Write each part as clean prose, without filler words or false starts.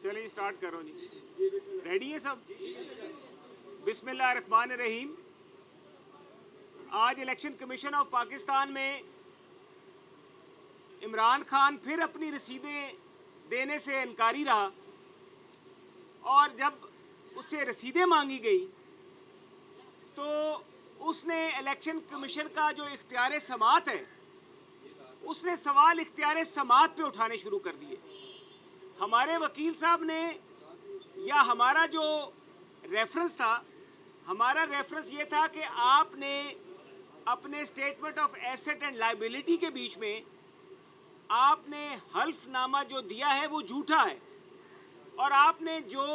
چلیں جی سٹارٹ کرو جی. ریڈی ہیں سب؟ بسم اللہ الرحمن الرحیم. آج الیکشن کمیشن آف پاکستان میں عمران خان پھر اپنی رسیدیں دینے سے انکاری رہا، اور جب اس سے رسیدیں مانگی گئی تو اس نے الیکشن کمیشن کا جو اختیار سماعت ہے اس نے سوال اختیار سماعت پہ اٹھانے شروع کر دیے. ہمارے وکیل صاحب نے، یا ہمارا جو ریفرنس تھا، ہمارا ریفرنس یہ تھا کہ آپ نے اپنے statement of asset and liability کے بیچ میں آپ نے حلف نامہ جو دیا ہے وہ جھوٹا ہے، اور آپ نے جو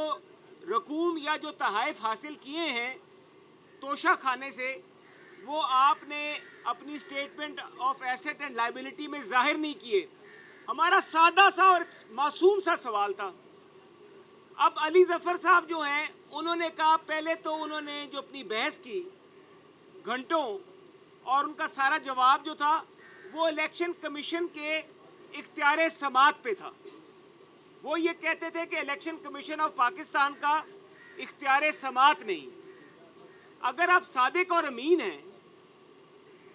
رقوم یا جو تحائف حاصل کیے ہیں توشہ خانے سے وہ آپ نے اپنی statement of asset and liability میں ظاہر نہیں کیے. ہمارا سادہ سا اور معصوم سا سوال تھا. اب علی ظفر صاحب جو ہیں انہوں نے کہا، پہلے تو انہوں نے جو اپنی بحث کی گھنٹوں، اور ان کا سارا جواب جو تھا وہ الیکشن کمیشن کے اختیار سماعت پہ تھا. وہ یہ کہتے تھے کہ الیکشن کمیشن آف پاکستان کا اختیار سماعت نہیں. اگر آپ صادق اور امین ہیں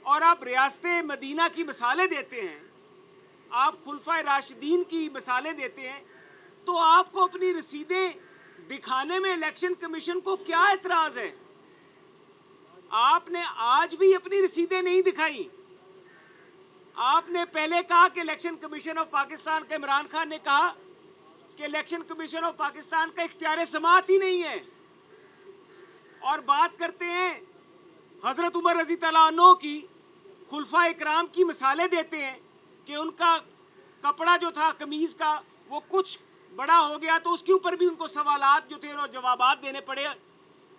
اور آپ ریاست مدینہ کی مثالیں دیتے ہیں، آپ خلفائے راشدین کی مثالیں دیتے ہیں، تو آپ کو اپنی رسیدیں دکھانے میں الیکشن کمیشن کو کیا اعتراض ہے؟ آپ نے آج بھی اپنی رسیدیں نہیں دکھائی. آپ نے پہلے کہا کہ الیکشن کمیشن آف پاکستان کا، عمران خان نے کہا کہ الیکشن کمیشن آف پاکستان کا اختیار سماعت ہی نہیں ہے، اور بات کرتے ہیں حضرت عمر رضی اللہ عنہ کی، خلفائے اکرام کی مثالیں دیتے ہیں کہ ان کا کپڑا جو تھا قمیض کا وہ کچھ بڑا ہو گیا تو اس کے اوپر بھی ان کو سوالات جو تھے اور جوابات دینے پڑے.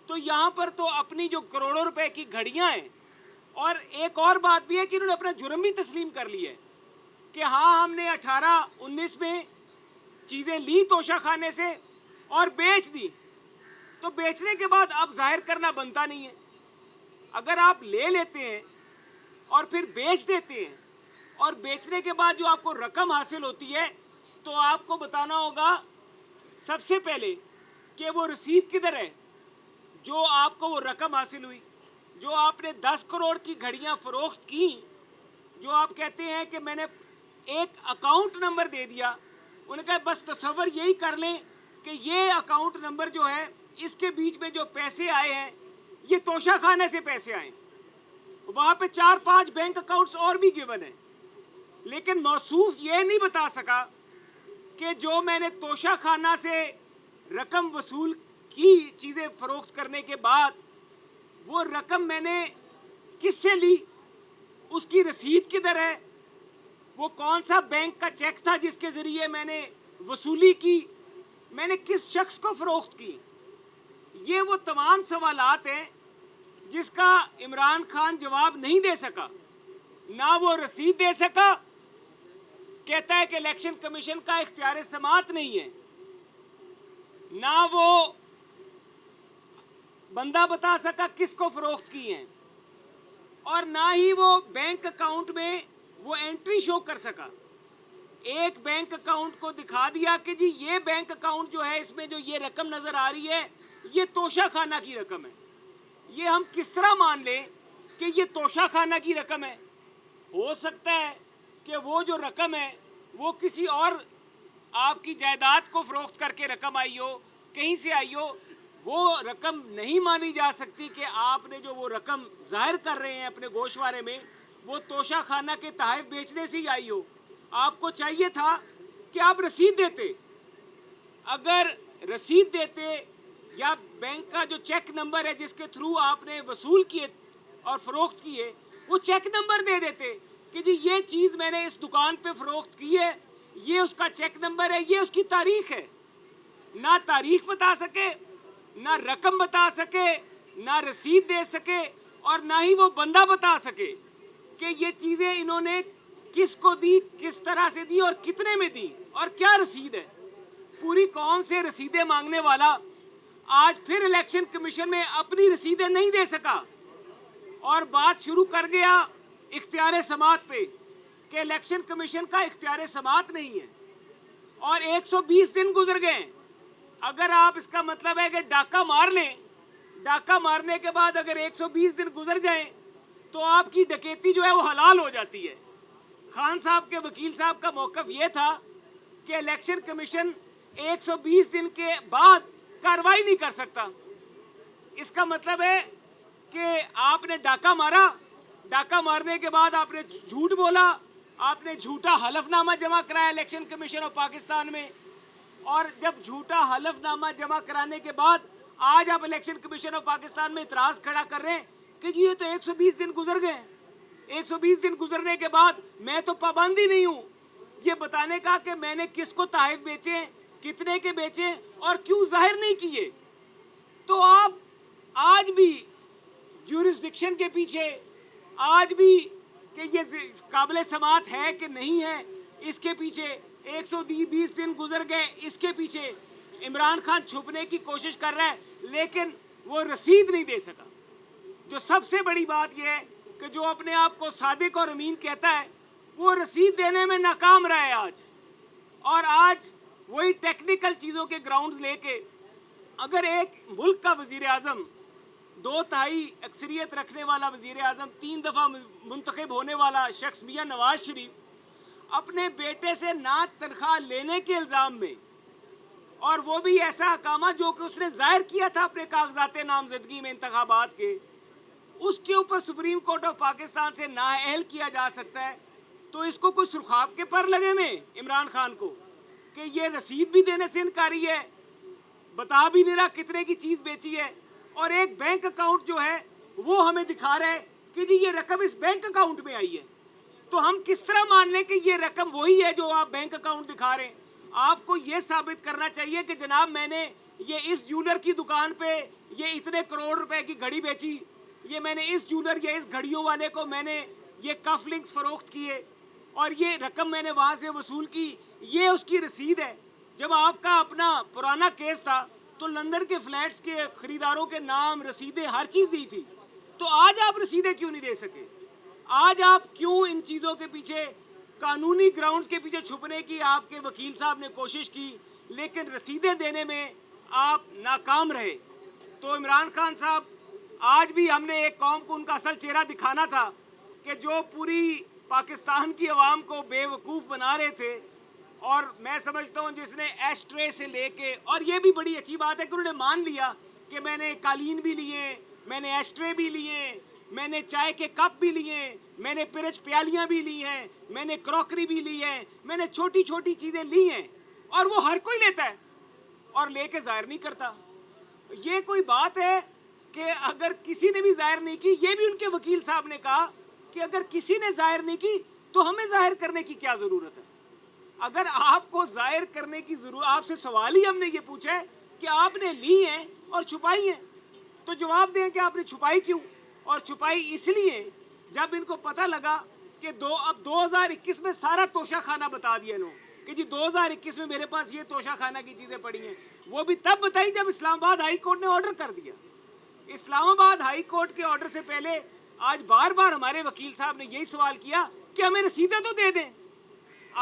تو یہاں پر تو اپنی جو کروڑوں روپے کی گھڑیاں ہیں، اور ایک اور بات بھی ہے کہ انہوں نے اپنا جرم بھی تسلیم کر لی ہے کہ ہاں ہم نے 18-19 میں چیزیں لی توشہ خانے سے اور بیچ دی. تو بیچنے کے بعد اب ظاہر کرنا بنتا نہیں ہے. اگر آپ لے لیتے ہیں اور پھر بیچ دیتے ہیں، اور بیچنے کے بعد جو آپ کو رقم حاصل ہوتی ہے تو آپ کو بتانا ہوگا سب سے پہلے کہ وہ رسید کدھر ہے جو آپ کو وہ رقم حاصل ہوئی. جو آپ نے 10 کروڑ کی گھڑیاں فروخت کی، جو آپ کہتے ہیں کہ میں نے ایک اکاؤنٹ نمبر دے دیا، انہوں نے کہا بس تصور یہی کر لیں کہ یہ اکاؤنٹ نمبر جو ہے اس کے بیچ میں جو پیسے آئے ہیں یہ توشہ خانے سے پیسے آئے. وہاں پہ 4-5 بینک اکاؤنٹس اور بھی گیون ہیں، لیکن موصوف یہ نہیں بتا سکا کہ جو میں نے توشہ خانہ سے رقم وصول کی چیزیں فروخت کرنے کے بعد، وہ رقم میں نے کس سے لی، اس کی رسید کدھر ہے، وہ کون سا بینک کا چیک تھا جس کے ذریعے میں نے وصولی کی، میں نے کس شخص کو فروخت کی. یہ وہ تمام سوالات ہیں جس کا عمران خان جواب نہیں دے سکا. نہ وہ رسید دے سکا، کہتا ہے کہ الیکشن کمیشن کا اختیار سماعت نہیں ہے، نہ وہ بندہ بتا سکا کس کو فروخت کی ہیں، اور نہ ہی وہ بینک اکاؤنٹ میں وہ انٹری شو کر سکا. ایک بینک اکاؤنٹ کو دکھا دیا کہ جی یہ بینک اکاؤنٹ جو ہے اس میں جو یہ رقم نظر آ رہی ہے یہ توشہ خانہ کی رقم ہے. یہ ہم کس طرح مان لیں کہ یہ توشہ خانہ کی رقم ہے؟ ہو سکتا ہے کہ وہ جو رقم ہے وہ کسی اور آپ کی جائیداد کو فروخت کر کے رقم آئی ہو، کہیں سے آئی ہو. وہ رقم نہیں مانی جا سکتی کہ آپ نے جو وہ رقم ظاہر کر رہے ہیں اپنے گوشوارے میں وہ توشہ خانہ کے تحائف بیچنے سے ہی آئی ہو. آپ کو چاہیے تھا کہ آپ رسید دیتے. اگر رسید دیتے یا بینک کا جو چیک نمبر ہے جس کے تھرو آپ نے وصول کیے اور فروخت کیے وہ چیک نمبر دے دیتے کہ جی یہ چیز میں نے اس دکان پہ فروخت کی ہے، یہ اس کا چیک نمبر ہے، یہ اس کی تاریخ ہے. نہ تاریخ بتا سکے، نہ رقم بتا سکے، نہ رسید دے سکے، اور نہ ہی وہ بندہ بتا سکے کہ یہ چیزیں انہوں نے کس کو دی، کس طرح سے دی اور کتنے میں دی اور کیا رسید ہے. پوری قوم سے رسیدیں مانگنے والا آج پھر الیکشن کمیشن میں اپنی رسیدیں نہیں دے سکا، اور بات شروع کر گیا اختیار سماعت پہ کہ الیکشن کمیشن کا اختیار سماعت نہیں ہے. اور 120 دن گزر گئے اگر آپ اس کا مطلب ہے کہ ڈاکہ مار لیں، ڈاکہ مارنے کے بعد اگر 120 دن گزر جائیں تو آپ کی ڈکیتی جو ہے وہ حلال ہو جاتی ہے۔ خان صاحب کے وکیل صاحب کا موقف یہ تھا کہ الیکشن کمیشن 120 دن کے بعد کارروائی نہیں کر سکتا۔ اس کا مطلب ہے کہ آپ نے ڈاکہ مارا، ڈاکہ مارنے کے بعد آپ نے جھوٹ بولا، آپ نے جھوٹا حلف نامہ جمع کرایا الیکشن کمیشن آف پاکستان میں، اور جب جھوٹا حلف نامہ جمع کرانے کے بعد آج آپ الیکشن کمیشن آف پاکستان میں اعتراض کھڑا کر رہے ہیں کہ جی یہ تو 120 دن گزر گئے، 120 دن گزرنے کے بعد میں تو پابند ہی نہیں ہوں یہ بتانے کا کہ میں نے کس کو تحائف بیچے، کتنے کے بیچے اور کیوں ظاہر نہیں کیے۔ تو آپ آج بھی جورسڈکشن کے پیچھے، آج بھی کہ یہ قابل سماعت ہے کہ نہیں ہے اس کے پیچھے 120 دن گزر گئے، اس کے پیچھے عمران خان چھپنے کی کوشش کر رہا ہے، لیکن وہ رسید نہیں دے سکا۔ جو سب سے بڑی بات یہ ہے کہ جو اپنے آپ کو صادق اور امین کہتا ہے وہ رسید دینے میں ناکام رہا ہے آج، اور آج وہی ٹیکنیکل چیزوں کے گراؤنڈز لے کے اگر ایک ملک کا وزیر اعظم، 2/3 اکثریت رکھنے والا وزیر اعظم، 3 دفعہ منتخب ہونے والا شخص میاں نواز شریف اپنے بیٹے سے نہ تنخواہ لینے کے الزام میں، اور وہ بھی ایسا اقامہ جو کہ اس نے ظاہر کیا تھا اپنے کاغذات نامزدگی میں انتخابات کے، اس کے اوپر سپریم کورٹ آف پاکستان سے نااہل کیا جا سکتا ہے، تو اس کو کوئی سرخاب کے پر لگے میں عمران خان کو کہ یہ رسید بھی دینے سے انکاری ہے، بتا بھی نہیں رہا کتنے کی چیز بیچی ہے، اور ایک بینک اکاؤنٹ جو ہے وہ ہمیں دکھا رہا ہے کہ جی یہ رقم اس بینک اکاؤنٹ میں آئی ہے۔ تو ہم کس طرح مان لیں کہ یہ رقم وہی ہے جو آپ بینک اکاؤنٹ دکھا رہے ہیں؟ آپ کو یہ ثابت کرنا چاہیے کہ جناب میں نے یہ اس جولر کی دکان پہ یہ اتنے کروڑ روپے کی گھڑی بیچی، یہ میں نے اس جولر یا اس گھڑیوں والے کو میں نے یہ کف لنکس فروخت کیے، اور یہ رقم میں نے وہاں سے وصول کی، یہ اس کی رسید ہے۔ جب آپ کا اپنا پرانا کیس تھا تو لندن کے فلیٹس کے خریداروں کے نام، رسیدیں، ہر چیز دی تھی، تو آج آپ رسیدیں کیوں نہیں دے سکے؟ آج آپ کیوں ان چیزوں کے پیچھے، قانونی گراؤنڈز کے پیچھے چھپنے کی آپ کے وکیل صاحب نے کوشش کی لیکن رسیدیں دینے میں آپ ناکام رہے؟ تو عمران خان صاحب، آج بھی ہم نے ایک قوم کو ان کا اصل چہرہ دکھانا تھا کہ جو پوری پاکستان کی عوام کو بے وقوف بنا رہے تھے، اور میں سمجھتا ہوں جس نے ایش ٹرے سے لے کے، اور یہ بھی بڑی اچھی بات ہے کہ انہوں نے مان لیا کہ میں نے قالین بھی لیے، میں نے ایش ٹرے بھی لیے، میں نے چائے کے کپ بھی لیے، میں نے پرچ پیالیاں بھی لی ہیں، میں نے کراکری بھی لی ہے، میں نے چھوٹی چھوٹی چیزیں لی ہیں، اور وہ ہر کوئی لیتا ہے اور لے کے ظاہر نہیں کرتا۔ یہ کوئی بات ہے کہ اگر کسی نے بھی ظاہر نہیں کی، یہ بھی ان کے وکیل صاحب نے کہا کہ اگر کسی نے ظاہر نہیں کی تو ہمیں ظاہر کرنے کی کیا ضرورت ہے؟ اگر آپ کو ظاہر کرنے کی ضرورت، آپ سے سوال ہی ہم نے یہ پوچھا ہے کہ آپ نے لی ہیں اور چھپائی ہیں، تو جواب دیں کہ آپ نے چھپائی کیوں؟ اور چھپائی اس لیے جب ان کو پتہ لگا کہ اب 2021 میں سارا توشہ خانہ بتا دیا انہوں کہ جی 2021 میں میرے پاس یہ توشہ خانہ کی چیزیں پڑی ہیں، وہ بھی تب بتائی جب اسلام آباد ہائی کورٹ نے آرڈر کر دیا۔ اسلام آباد ہائی کورٹ کے آرڈر سے پہلے آج بار بار ہمارے وکیل صاحب نے یہی سوال کیا کہ ہمیں رسیدیں تو دے دیں،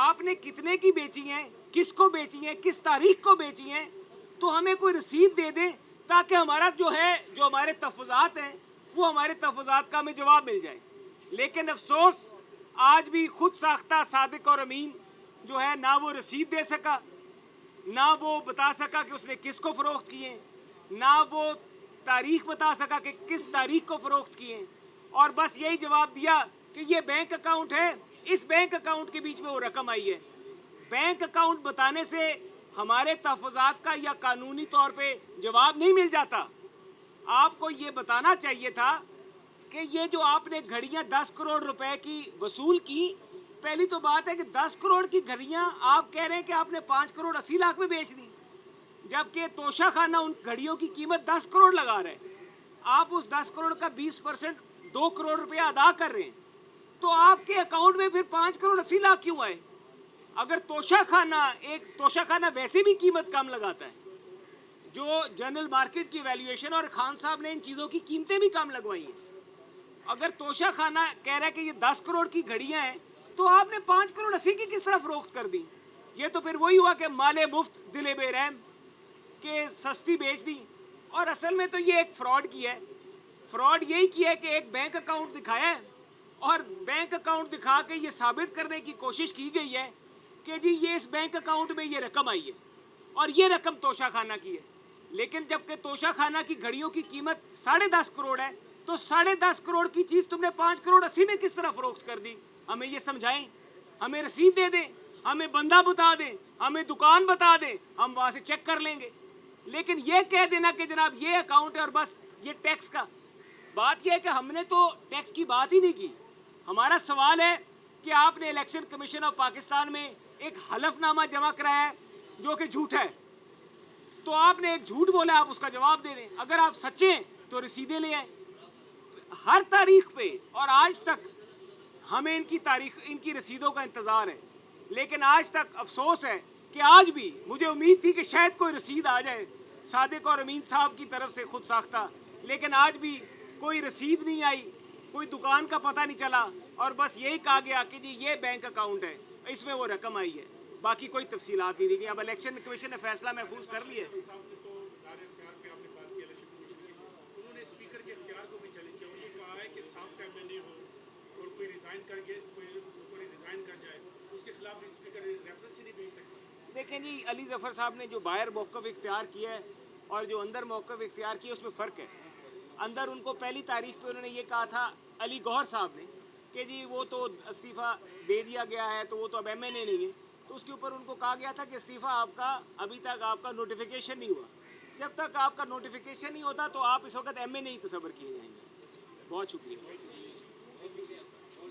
آپ نے کتنے کی بیچی ہیں، کس کو بیچی ہیں، کس تاریخ کو بیچی ہیں، تو ہمیں کوئی رسید دے دیں تاکہ ہمارا جو ہمارے تحفظات ہیں وہ ہمارے تحفظات کا ہمیں جواب مل جائے۔ لیکن افسوس آج بھی خود ساختہ صادق اور امین جو ہے نہ وہ رسید دے سکا، نہ وہ بتا سکا کہ اس نے کس کو فروخت کیے، نہ وہ تاریخ بتا سکا کہ کس تاریخ کو فروخت کیے، اور بس یہی جواب دیا کہ یہ بینک اکاؤنٹ ہے، اس بینک اکاؤنٹ کے بیچ میں وہ رقم آئی ہے۔ بینک اکاؤنٹ بتانے سے ہمارے تحفظات کا یا قانونی طور پہ جواب نہیں مل جاتا۔ آپ کو یہ بتانا چاہیے تھا کہ یہ جو آپ نے گھڑیاں 10 کروڑ روپے کی وصول کی، پہلی تو بات ہے کہ 10 کروڑ کی گھڑیاں آپ کہہ رہے ہیں کہ آپ نے 5 کروڑ 80 لاکھ میں بیچ دی، جبکہ توشہ خانہ ان گھڑیوں کی قیمت 10 کروڑ لگا رہے ہیں۔ آپ اس 10 کروڑ کا 20% 2 کروڑ روپیہ ادا کر رہے ہیں، تو آپ کے اکاؤنٹ میں پھر 5 کروڑ 80 لاکھ کیوں آئے؟ اگر ایک توشہ خانہ ویسے بھی قیمت کم لگاتا ہے، جو جنرل مارکیٹ کی ویلیویشن، اور خان صاحب نے ان چیزوں کی قیمتیں بھی کم لگوائی ہیں، اگر توشہ خانہ کہہ رہا ہے کہ یہ 10 کروڑ کی گھڑیاں ہیں تو آپ نے 5 کروڑ 80 کی کس طرح فروخت کر دی؟ یہ تو پھر وہی ہوا کہ مال مفت دل بے رحم۔ کہ سستی بیچ دی. اور اصل میں تو یہ ایک فراڈ کیا ہے. فراڈ یہی کیا ہے کہ ایک بینک اکاؤنٹ دکھایا ہے اور بینک اکاؤنٹ دکھا کے یہ ثابت کرنے کی کوشش کی گئی ہے کہ جی یہ اس بینک اکاؤنٹ میں یہ رقم آئی ہے اور یہ رقم توشہ خانہ کی ہے. لیکن جب کہ توشہ خانہ کی گھڑیوں کی قیمت 10.5 کروڑ ہے تو 10.5 کروڑ کی چیز تم نے 5 کروڑ 80 میں کس طرح فروخت کر دی؟ ہمیں یہ سمجھائیں, ہمیں رسید دے دیں, ہمیں بندہ بتا دیں, ہمیں دکان بتا دیں, ہم وہاں سے چیک کر لیں گے. لیکن یہ کہہ دینا کہ جناب یہ اکاؤنٹ ہے اور بس یہ ٹیکس کا. بات یہ ہے کہ ہم نے تو ٹیکس کی بات ہی نہیں کی. ہمارا سوال ہے کہ آپ نے الیکشن کمیشن آف پاکستان میں ایک حلف نامہ جمع کرایا ہے جو کہ جھوٹ ہے, تو آپ نے ایک جھوٹ بولا, آپ اس کا جواب دے دیں. اگر آپ سچے ہیں تو رسیدیں لے آئیں. ہر تاریخ پہ اور آج تک ہمیں ان کی رسیدوں کا انتظار ہے, لیکن آج تک افسوس ہے کہ آج بھی مجھے امید تھی کہ شاید کوئی رسید آ جائے صادق اور امین صاحب کی طرف سے خود ساختہ, لیکن آج بھی کوئی رسید نہیں آئی, کوئی دکان کا پتہ نہیں چلا, اور بس یہی کہا گیا کہ جی یہ بینک اکاؤنٹ ہے, اس میں وہ رقم آئی ہے. باقی کوئی تفصیلات نہیں دی گئی. اب الیکشن کمیشن نے فیصلہ محفوظ کر لیا ہے. انہوں نے اسپیکر کے اختیار کو بھی چیلنج کیا. انہوں نے کہا ہے کہ صاحب کا ایم ایل اے ہو اور کوئی ریزائن کر کے کوئی ریزائن کر جائے اس کے خلاف اسپیکر ریفرنس ہی نہیں بھیج سکتا. دیکھیں جی, علی ظفر صاحب نے جو باہر موقف اختیار کیا ہے اور جو اندر موقف اختیار کیا ہے اس میں فرق ہے. اندر ان کو پہلی تاریخ پہ انہوں نے یہ کہا تھا علی گوہر صاحب نے کہ جی وہ تو استعفیٰ دے دیا گیا ہے تو وہ تو اب ایم این اے نہیں ہے, تو اس کے اوپر ان کو کہا گیا تھا کہ استعفیٰ آپ کا ابھی تک آپ کا نوٹیفیکیشن نہیں ہوا. جب تک آپ کا نوٹیفیکیشن نہیں ہوتا تو آپ اس وقت ایم این اے ہی تصور کیے جائیں گے. بہت شکریہ.